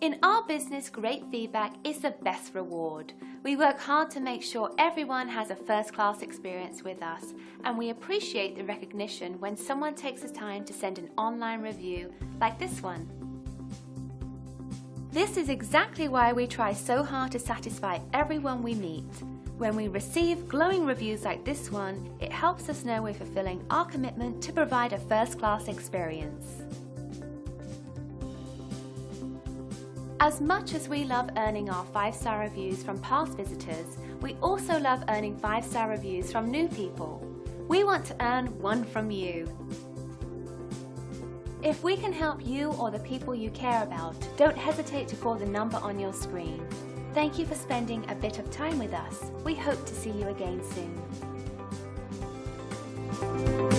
In our business, great feedback is the best reward. We work hard to make sure everyone has a first-class experience with us, and we appreciate the recognition when someone takes the time to send an online review like this one. This is exactly why we try so hard to satisfy everyone we meet. When we receive glowing reviews like this one, it helps us know we're fulfilling our commitment to provide a first-class experience. As much as we love earning our 5-star reviews from past visitors, we also love earning 5-star reviews from new people. We want to earn one from you. If we can help you or the people you care about, don't hesitate to call the number on your screen. Thank you for spending a bit of time with us. We hope to see you again soon.